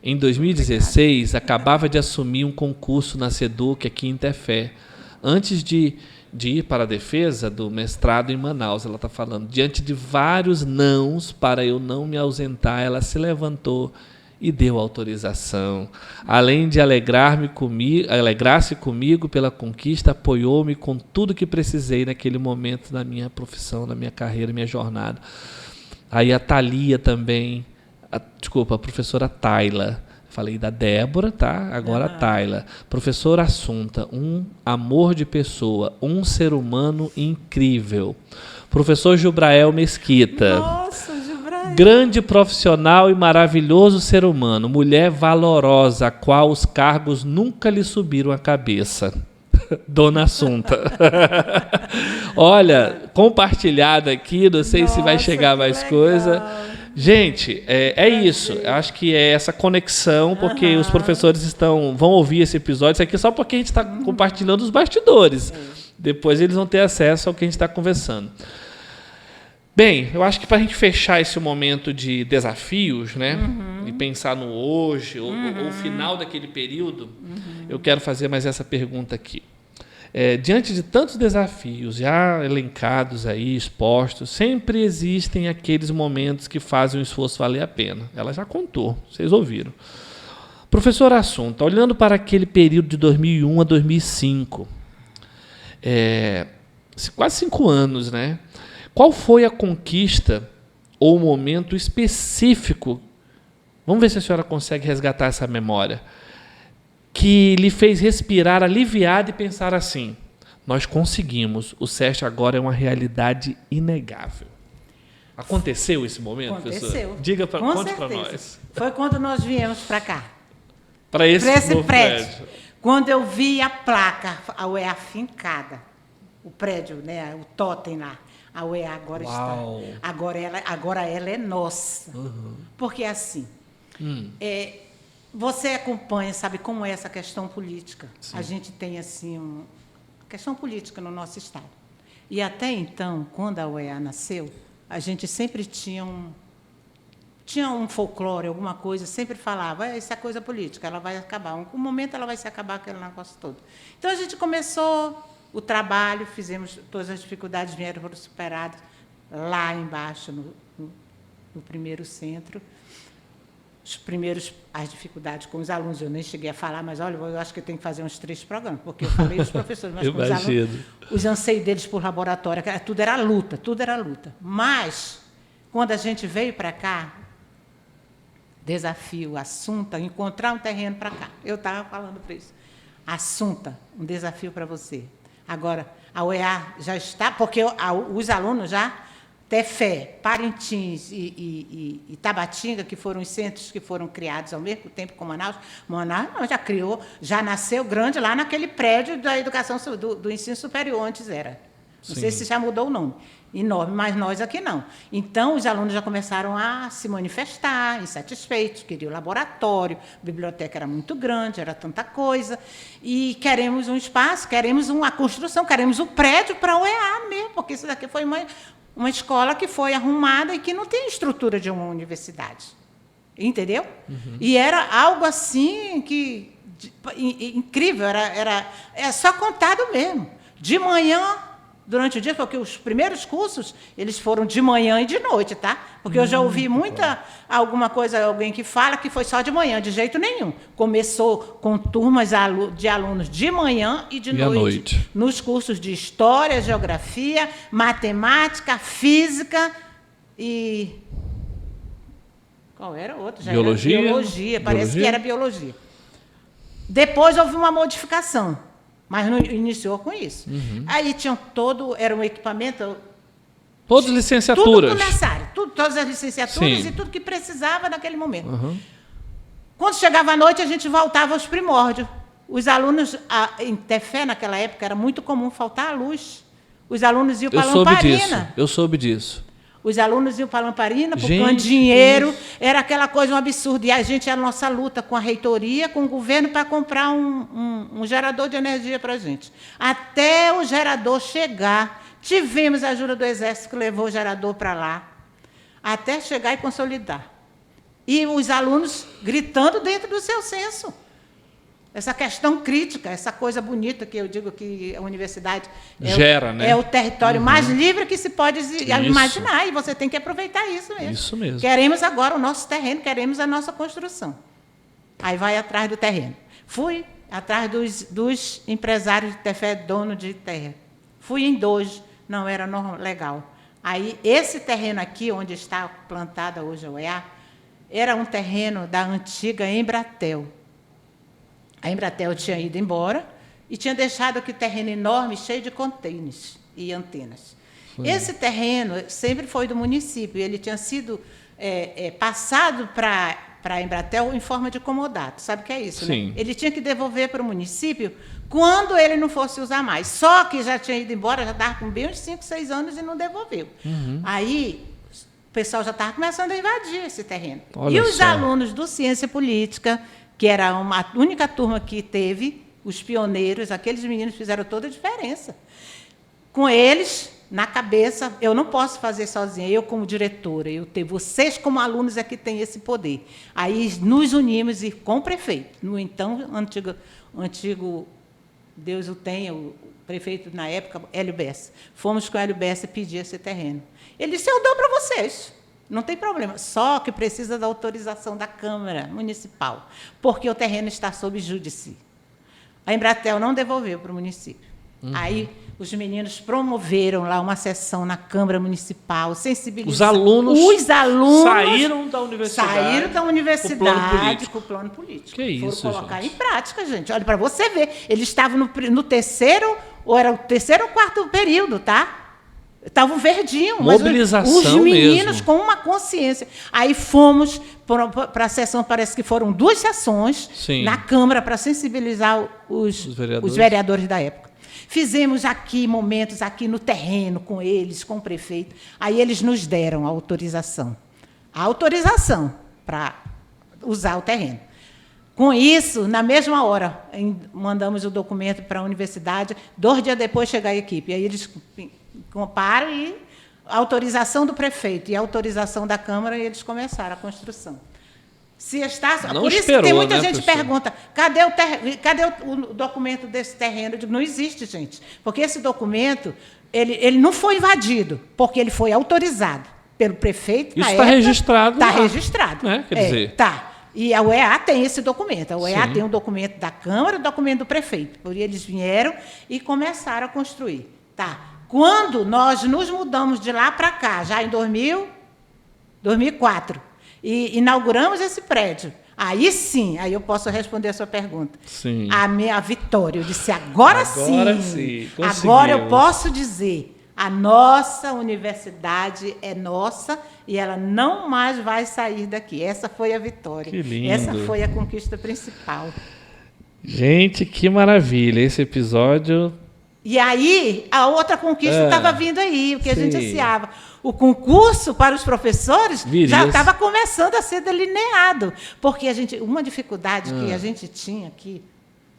Em 2016, acabava de assumir um concurso na SEDUC aqui em Tefé. Antes de ir para a defesa do mestrado em Manaus, ela está falando, diante de vários nãos para eu não me ausentar, ela se levantou e deu autorização. Além de alegrar-se comigo pela conquista, apoiou-me com tudo que precisei naquele momento da minha profissão, da minha carreira, minha jornada. Aí a Thalia também, a professora Tayla. Falei da Débora, tá? Agora a Tayla. Professora Assunta, um amor de pessoa, um ser humano incrível. Professor Gilbrael Mesquita. Nossa, Gilbrael. Grande profissional e maravilhoso ser humano. Mulher valorosa, a qual os cargos nunca lhe subiram a cabeça. Dona Assunta. Olha, compartilhado aqui, não sei se vai chegar mais coisa. Gente, é isso. Eu acho que é essa conexão, porque os professores vão ouvir esse episódio. Isso aqui é só porque a gente está compartilhando os bastidores. Depois eles vão ter acesso ao que a gente está conversando. Bem, eu acho que para a gente fechar esse momento de desafios, né, e pensar no hoje, ou o final daquele período, eu quero fazer mais essa pergunta aqui. Diante de tantos desafios já elencados aí, expostos, sempre existem aqueles momentos que fazem o esforço valer a pena. Ela já contou, vocês ouviram. Professora Assunta, olhando para aquele período de 2001 a 2005, quase 5 anos, né? Qual foi a conquista ou o momento específico, vamos ver se a senhora consegue resgatar essa memória, que lhe fez respirar aliviado e pensar assim: nós conseguimos, o SESC agora é uma realidade inegável. Aconteceu esse momento, professor? Diga, conte para nós. Foi quando nós viemos para cá. Para esse prédio. Quando eu vi a placa, a afincada, o prédio, né, o totem lá, A UEA agora agora ela é nossa. Porque assim, você acompanha, sabe como é essa questão política. Sim. A gente tem assim questão política no nosso estado. E até então, quando a UEA nasceu, a gente sempre tinha um folclore, alguma coisa, sempre falava, isso é coisa política, ela vai acabar. Um momento ela vai se acabar aquele negócio todo. Então, a gente começou o trabalho, fizemos, todas as dificuldades foram superadas lá embaixo, no primeiro centro. As dificuldades com os alunos, eu nem cheguei a falar, mas, olha, eu acho que eu tenho que fazer uns 3 programas, porque eu falei dos professores, mas com os alunos, os anseios deles por laboratório, tudo era luta. Mas, quando a gente veio para cá, desafio, Assunta, encontrar um terreno para cá. Eu estava falando para isso. Assunta, um desafio para você. Agora, a UEA já está, porque os alunos já, Tefé, Parintins e Tabatinga, que foram os centros que foram criados ao mesmo tempo com Manaus já criou, já nasceu grande lá naquele prédio da educação do ensino superior, antes era. Não sei se já mudou o nome. Enorme, mas nós aqui não. Então, os alunos já começaram a se manifestar, insatisfeitos, queriam laboratório, a biblioteca era muito grande, era tanta coisa, e queremos um espaço, queremos uma construção, queremos um prédio para a UEA mesmo, porque isso daqui foi uma escola que foi arrumada e que não tem estrutura de uma universidade. Entendeu? E era algo assim incrível, era só contado mesmo. De manhã, durante o dia, porque os primeiros cursos, eles foram de manhã e de noite, tá? Porque eu já ouvi alguém que fala que foi só de manhã, de jeito nenhum. Começou com turmas de alunos de manhã e de noite, nos cursos de História, Geografia, Matemática, Física e... Qual era o outro? Biologia, parece que era Biologia. Depois houve uma modificação, mas não iniciou com isso. Aí tinham era um equipamento... Todas as licenciaturas. Tudo necessário, todas as licenciaturas e tudo que precisava naquele momento. Quando chegava a noite, a gente voltava aos primórdios. Os alunos, em Tefé, naquela época, era muito comum faltar a luz. Os alunos iam para a lamparina. Eu soube disso. Os alunos iam para a lamparina, buscando dinheiro, era aquela coisa, um absurdo. E a gente, a nossa luta com a reitoria, com o governo, para comprar um gerador de energia para a gente. Até o gerador chegar, tivemos a ajuda do Exército, que levou o gerador para lá, até chegar e consolidar. E os alunos gritando dentro do seu censo. Essa questão crítica, essa coisa bonita que eu digo que a universidade gera, né? É o território mais livre que se pode imaginar, e você tem que aproveitar isso mesmo. Isso mesmo. Queremos agora o nosso terreno, queremos a nossa construção. Aí vai atrás do terreno. Fui atrás dos empresários de Tefé, dono de terra. Fui em 2, não era legal. Aí, esse terreno aqui, onde está plantada hoje a UEA, era um terreno da antiga Embratel. A Embratel tinha ido embora e tinha deixado aqui terreno enorme, cheio de contêineres e antenas. Esse terreno sempre foi do município, ele tinha sido passado para a Embratel em forma de comodato. Sabe o que é isso? Sim. Né? Ele tinha que devolver para o município quando ele não fosse usar mais. Só que já tinha ido embora, já estava com bem uns 5, 6 anos e não devolveu. Aí, o pessoal já estava começando a invadir esse terreno. Olha e os só. alunos do Ciência Política, que era a única turma que teve, os pioneiros, aqueles meninos fizeram toda a diferença. Com eles, na cabeça, eu não posso fazer sozinha, eu como diretora, vocês como alunos é que têm esse poder. Aí nos unimos e com o prefeito, no então antigo Deus o tenha, o prefeito na época, Hélio Bessa. Fomos com o Hélio Bessa pedir esse terreno. Ele disse, eu dou para vocês. Não tem problema, só que precisa da autorização da Câmara Municipal, porque o terreno está sob júdice. A Embratel não devolveu para o município. Aí os meninos promoveram lá uma sessão na Câmara Municipal, sensibilizaram. Os alunos saíram da universidade com o plano político. Que isso, foram colocar gente. em prática, gente. Olha, para você ver, eles estavam no terceiro, ou era o terceiro ou quarto período, tá? Estavam verdinho, mas os meninos mesmo. Com uma consciência. Aí fomos para a sessão, parece que foram 2 sessões na Câmara para sensibilizar os vereadores da época. Fizemos aqui momentos aqui no terreno com eles, com o prefeito. Aí eles nos deram a autorização para usar o terreno. Com isso, na mesma hora, mandamos o documento para a universidade, 2 dias depois chega a equipe. Aí eles comparam e a autorização do prefeito e a autorização da Câmara, e eles começaram a construção. Se está, não por isso esperou, que tem muita né, gente professor? pergunta, cadê o documento desse terreno? Eu digo, não existe, gente, porque esse documento ele não foi invadido, porque ele foi autorizado pelo prefeito. Isso está registrado. Está registrado. Né? Quer dizer... Tá. E a UEA tem esse documento. A UEA Sim. tem um documento da Câmara e um documento do prefeito. Por eles vieram e começaram a construir. Tá. Quando nós nos mudamos de lá para cá, já em 2004, e inauguramos esse prédio, aí sim, aí eu posso responder a sua pergunta. Sim. A minha vitória. Eu disse, agora sim. Agora eu posso dizer, a nossa universidade é nossa e ela não mais vai sair daqui. Essa foi a vitória. Que lindo. Essa foi a conquista principal. Gente, que maravilha. Esse episódio... E aí, a outra conquista estava vindo aí, o que a gente sim. ansiava. O concurso para os professores Viria. já estava começando a ser delineado. Porque uma dificuldade que a gente tinha aqui,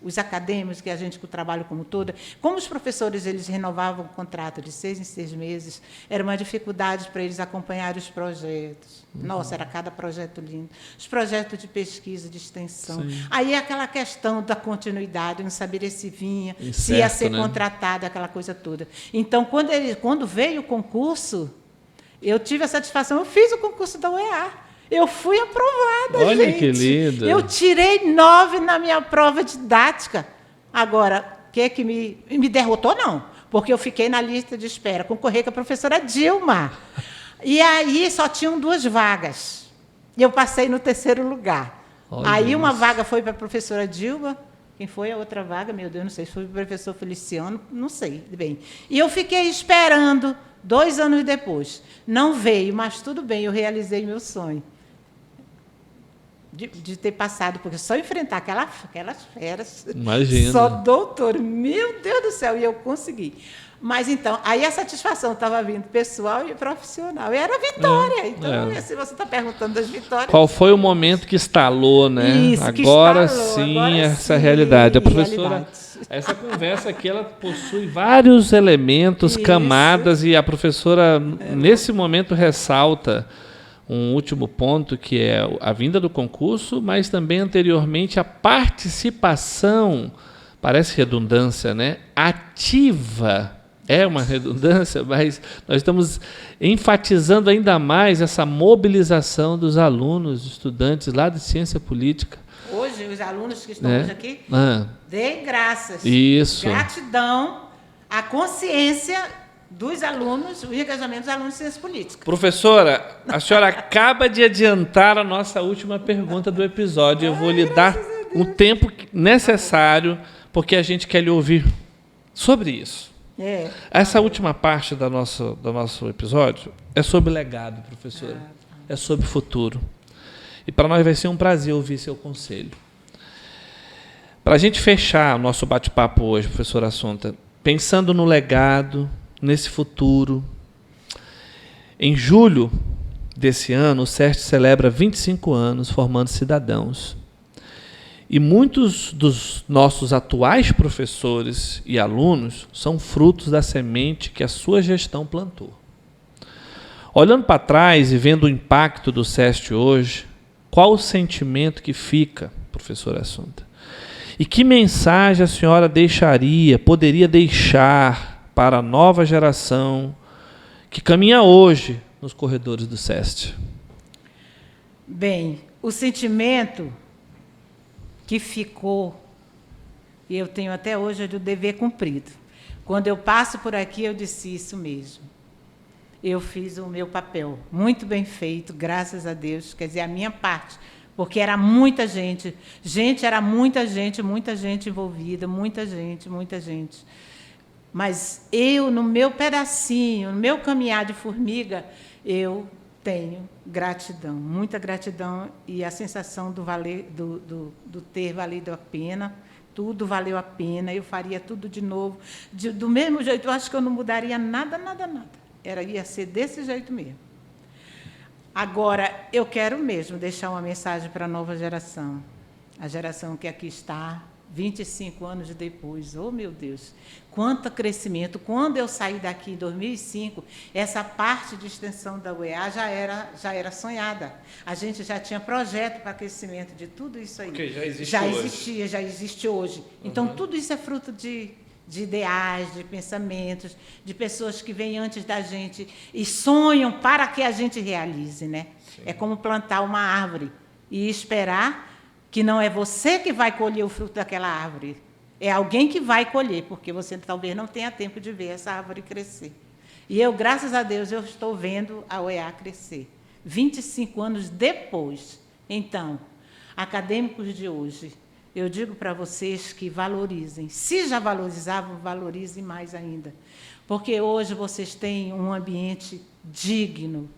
os acadêmicos, que a gente que trabalha como todo, como os professores eles renovavam o contrato de 6 em 6 meses, era uma dificuldade para eles acompanharem os projetos. Nossa, era cada projeto lindo. Os projetos de pesquisa, de extensão. Sim. Aí aquela questão da continuidade, não saber se vinha, Incerto, se ia ser né? contratado, aquela coisa toda. Então, quando veio o concurso, eu tive a satisfação, eu fiz o concurso da UEA. Eu fui aprovada, Olha gente. que lindo. Eu tirei 9 na minha prova didática. Agora, o que me derrotou, não. Porque eu fiquei na lista de espera, concorri com a professora Dilma. E aí só tinham 2 vagas. E eu passei no 3º lugar. Olha aí uma isso. vaga foi para a professora Dilma. Quem foi a outra vaga? Meu Deus, não sei se foi o professor Feliciano, não sei. Bem. E eu fiquei esperando 2 anos depois. Não veio, mas tudo bem, eu realizei meu sonho. De ter passado, porque só enfrentar aquelas feras. Imagina. Só doutor, meu Deus do céu, e eu consegui. Mas, então, aí a satisfação estava vindo pessoal e profissional. E era vitória. Então, se você está perguntando das vitórias... Qual foi o momento que estalou, né? Isso, que agora estalou, sim, agora essa sim, realidade. A professora, realidade. essa conversa aqui, ela possui vários elementos, Isso. camadas, e a professora, nesse momento, ressalta um último ponto, que é a vinda do concurso, mas também, anteriormente, a participação, parece redundância, né? Ativa. É uma redundância, mas nós estamos enfatizando ainda mais essa mobilização dos alunos, estudantes lá de ciência política. Hoje, os alunos que estão hoje aqui, deem graças. Isso. Gratidão à consciência dos alunos, o engajamento dos alunos de ciência política. Professora, a senhora acaba de adiantar a nossa última pergunta do episódio. Eu vou lhe dar o tempo necessário, porque a gente quer lhe ouvir sobre isso. Essa última parte do nosso episódio é sobre legado, professora. É sobre futuro. E para nós vai ser um prazer ouvir seu conselho. Para a gente fechar o nosso bate-papo hoje, professora Assunta, pensando no legado, nesse futuro, em julho desse ano, o SEST celebra 25 anos formando cidadãos. E muitos dos nossos atuais professores e alunos são frutos da semente que a sua gestão plantou. Olhando para trás e vendo o impacto do SEST hoje, qual o sentimento que fica, professora Assunta? E que mensagem a senhora poderia deixar para a nova geração que caminha hoje nos corredores do SEST? Bem, o sentimento que ficou, e eu tenho até hoje, é do dever cumprido. Quando eu passo por aqui, eu disse isso mesmo. Eu fiz o meu papel, muito bem feito, graças a Deus, quer dizer, a minha parte, porque era muita gente. Era muita gente envolvida, muita gente. Mas eu, no meu pedacinho, no meu caminhar de formiga, eu tenho gratidão, muita gratidão, e a sensação do ter valido a pena tudo valeu a pena, eu faria tudo de novo. Do mesmo jeito, eu acho que eu não mudaria nada, nada, nada. Ia ser desse jeito mesmo. Agora, eu quero mesmo deixar uma mensagem para a nova geração. A geração que aqui está, 25 anos depois. Oh, meu Deus! Quanto crescimento! Quando eu saí daqui em 2005, essa parte de extensão da UEA já era sonhada. A gente já tinha projeto para crescimento de tudo isso aí. Porque já existe hoje. Então, tudo isso é fruto de ideais, de pensamentos, de pessoas que vêm antes da gente e sonham para que a gente realize, né? Sim. É como plantar uma árvore e esperar que não é você que vai colher o fruto daquela árvore, é alguém que vai colher, porque você talvez não tenha tempo de ver essa árvore crescer. E eu, graças a Deus, eu estou vendo a UEA crescer. 25 anos depois. Então, acadêmicos de hoje, eu digo para vocês que valorizem. Se já valorizavam, valorizem mais ainda. Porque hoje vocês têm um ambiente digno,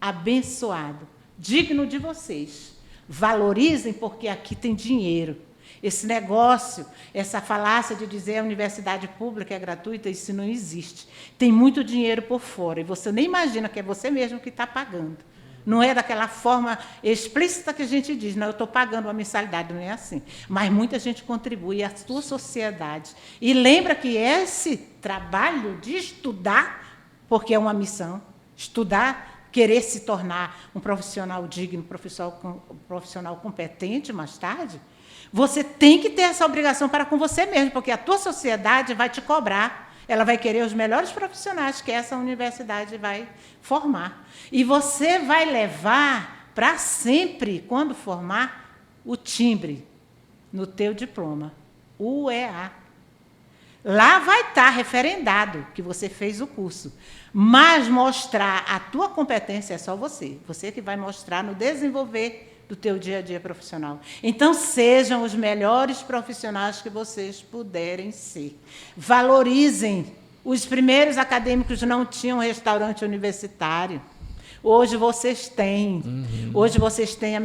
abençoado, digno de vocês. Valorizem, porque aqui tem dinheiro. Esse negócio, essa falácia de dizer a universidade pública é gratuita, isso não existe. Tem muito dinheiro por fora, e você nem imagina que é você mesmo que está pagando. Não é daquela forma explícita que a gente diz, não, eu estou pagando uma mensalidade, não é assim. Mas muita gente contribui à sua sociedade. E lembra que esse trabalho de estudar, porque é uma missão, estudar, querer se tornar um profissional digno, um profissional competente mais tarde, você tem que ter essa obrigação para com você mesmo, porque a tua sociedade vai te cobrar, ela vai querer os melhores profissionais que essa universidade vai formar. E você vai levar para sempre, quando formar, o timbre no teu diploma, UEA. Lá vai estar referendado que você fez o curso. Mas mostrar a tua competência é só você. Você que vai mostrar no desenvolver do teu dia a dia profissional. Então, sejam os melhores profissionais que vocês puderem ser. Valorizem. Os primeiros acadêmicos não tinham restaurante universitário. Hoje vocês têm. Hoje vocês têm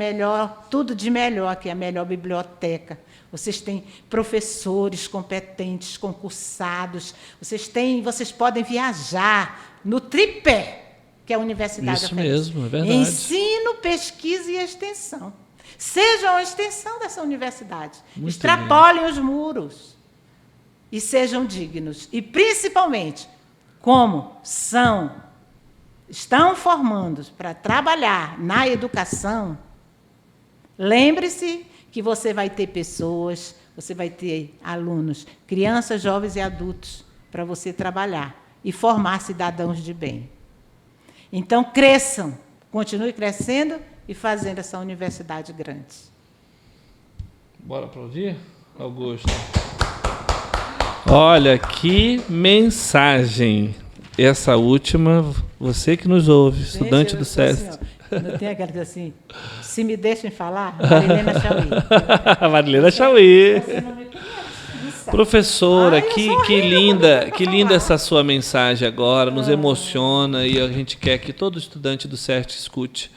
tudo de melhor, que é a melhor biblioteca. Vocês têm professores competentes, concursados. Vocês podem viajar no tripé, que é a universidade. Isso mesmo, é verdade. Ensino, pesquisa e extensão. Sejam a extensão dessa universidade. Muito Extrapolem os muros e sejam dignos. E, principalmente, como estão formando para trabalhar na educação, lembre-se que você vai ter pessoas, você vai ter alunos, crianças, jovens e adultos, para você trabalhar e formar cidadãos de bem. Então, cresçam, continue crescendo e fazendo essa universidade grande. Bora aplaudir, Augusto? Olha, que mensagem! Essa última, você que nos ouve, estudante do SESC. Assim, não tem aquela que diz assim, se me deixem falar, Marilena Chauí. Marilena Chauí. Você não me conhece. Professora, que linda essa sua mensagem agora, nos emociona e a gente quer que todo estudante do SESC escute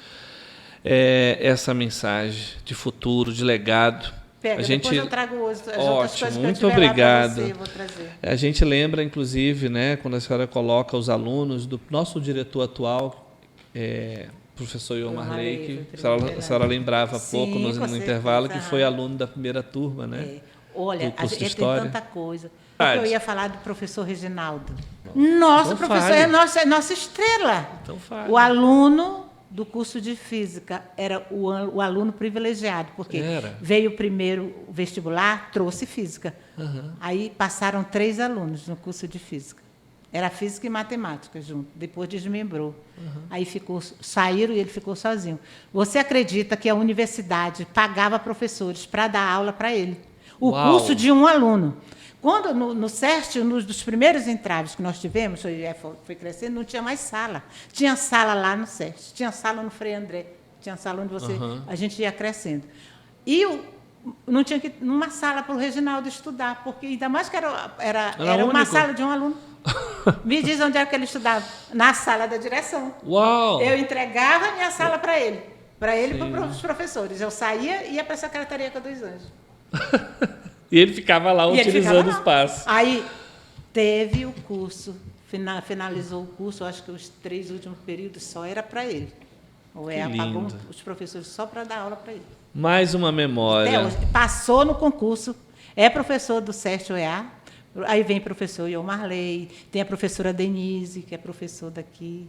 essa mensagem de futuro, de legado. Depois eu trago as outras coisas que muito eu tiver obrigado. lá para você, eu vou trazer. A gente lembra, inclusive, né, quando a senhora coloca os alunos do nosso diretor atual, professor Ion Marley, que a senhora lembrava há pouco no intervalo, que foi aluno da primeira turma, né? Olha, do curso de tem História. tanta coisa. Eu ia falar do professor Reginaldo. Nosso então professor é nossa estrela. Então fale. O aluno do curso de Física era o aluno privilegiado, porque veio o primeiro vestibular, trouxe Física. Aí passaram 3 alunos no curso de Física. Era Física e Matemática junto, depois desmembrou. Aí saíram e ele ficou sozinho. Você acredita que a universidade pagava professores para dar aula para ele? O curso de um aluno. Quando no SESC, dos primeiros entraves que nós tivemos, foi crescendo, não tinha mais sala. Tinha sala lá no SESC, tinha sala no Frei André, tinha sala onde a gente ia crescendo. E não tinha uma sala para o Reginaldo estudar, porque ainda mais que era uma sala de um aluno. Me diz onde é que ele estudava? Na sala da direção. Uau! Eu entregava a minha sala para ele e para os professores. Eu saía e ia para a Secretaria dos Anjos. E ele ficava lá utilizando o espaço. Aí teve o curso, finalizou o curso, acho que os 3 últimos períodos só era para ele. O EA pagou os professores só para dar aula para ele. Mais uma memória. Hoje, passou no concurso, é professor do SESC OEA, aí vem o professor Ion Marley, tem a professora Denise, que é professor daqui,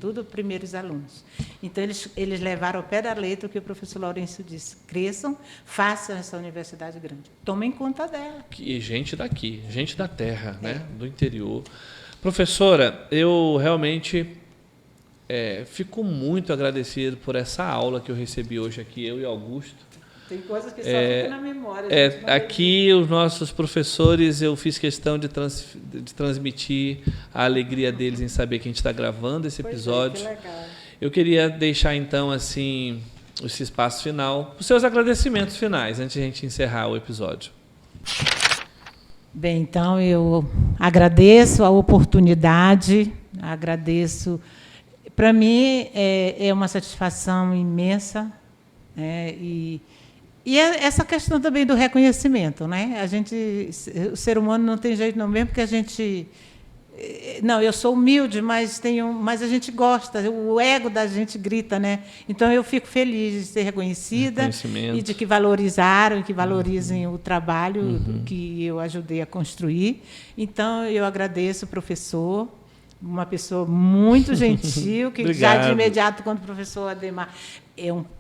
tudo primeiros alunos. Então, eles levaram ao pé da letra o que o professor Lourenço disse: cresçam, façam essa universidade grande. Tomem conta dela. E gente daqui, gente da terra, né? Do interior. Professora, eu realmente fico muito agradecido por essa aula que eu recebi hoje aqui, eu e Augusto. Tem coisas que só ficam na memória. Aqui, os nossos professores, eu fiz questão de transmitir a alegria deles em saber que a gente está gravando esse episódio. Que legal. Eu queria deixar, então, assim, esse espaço final, os seus agradecimentos finais, antes de a gente encerrar o episódio. Bem, então, eu agradeço a oportunidade, agradeço. Para mim, é uma satisfação imensa, né? E essa questão também do reconhecimento, né? O ser humano não tem jeito não, mesmo porque a gente... Não, eu sou humilde, mas a gente gosta, o ego da gente grita, né? Então, eu fico feliz de ser reconhecida e de que valorizaram e que valorizem o trabalho que eu ajudei a construir. Então, eu agradeço o professor, uma pessoa muito gentil, que já de imediato, quando o professor Ademar...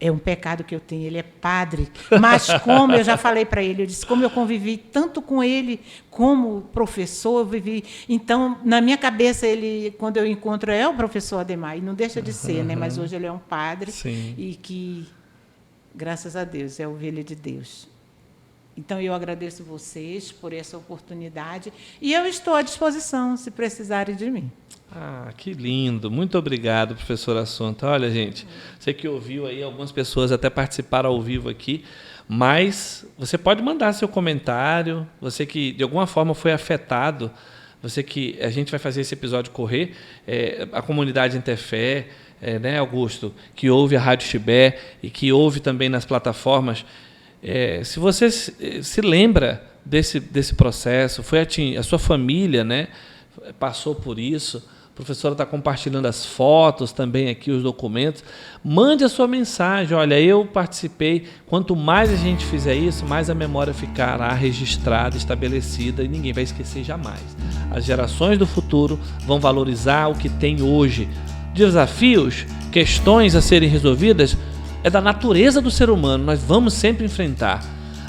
É um pecado que eu tenho, ele é padre, mas como eu já falei para ele, eu disse, como eu convivi tanto com ele como professor, eu vivi... Então, na minha cabeça, ele, quando eu encontro, é o professor Ademar, e não deixa de ser, né? Mas hoje ele é um padre. Sim. E que, graças a Deus, é ovelha de Deus. Então, eu agradeço vocês por essa oportunidade e eu estou à disposição, se precisarem de mim. Ah, que lindo. Muito obrigado, professora Assunta. Olha, gente, você que ouviu aí, algumas pessoas até participaram ao vivo aqui, mas você pode mandar seu comentário, você que de alguma forma foi afetado, você que a gente vai fazer esse episódio correr, a comunidade Interfé, né, Augusto, que ouve a Rádio Chibé e que ouve também nas plataformas, se você se lembra desse processo, foi a sua família, né, passou por isso, a professora está compartilhando as fotos também aqui, os documentos, mande a sua mensagem, olha, eu participei, quanto mais a gente fizer isso, mais a memória ficará registrada, estabelecida e ninguém vai esquecer jamais. As gerações do futuro vão valorizar o que tem hoje. Desafios, questões a serem resolvidas, é da natureza do ser humano, nós vamos sempre enfrentar,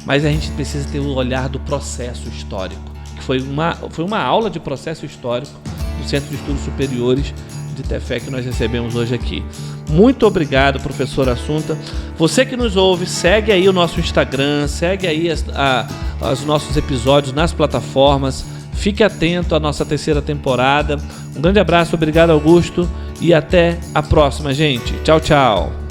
mas a gente precisa ter o olhar do processo histórico, que foi uma aula de processo histórico do Centro de Estudos Superiores de Tefé que nós recebemos hoje aqui. Muito obrigado, professora Assunta. Você que nos ouve, segue aí o nosso Instagram, segue aí os nossos episódios nas plataformas, fique atento à nossa 3ª temporada. Um grande abraço, obrigado, Augusto, e até a próxima, gente. Tchau, tchau.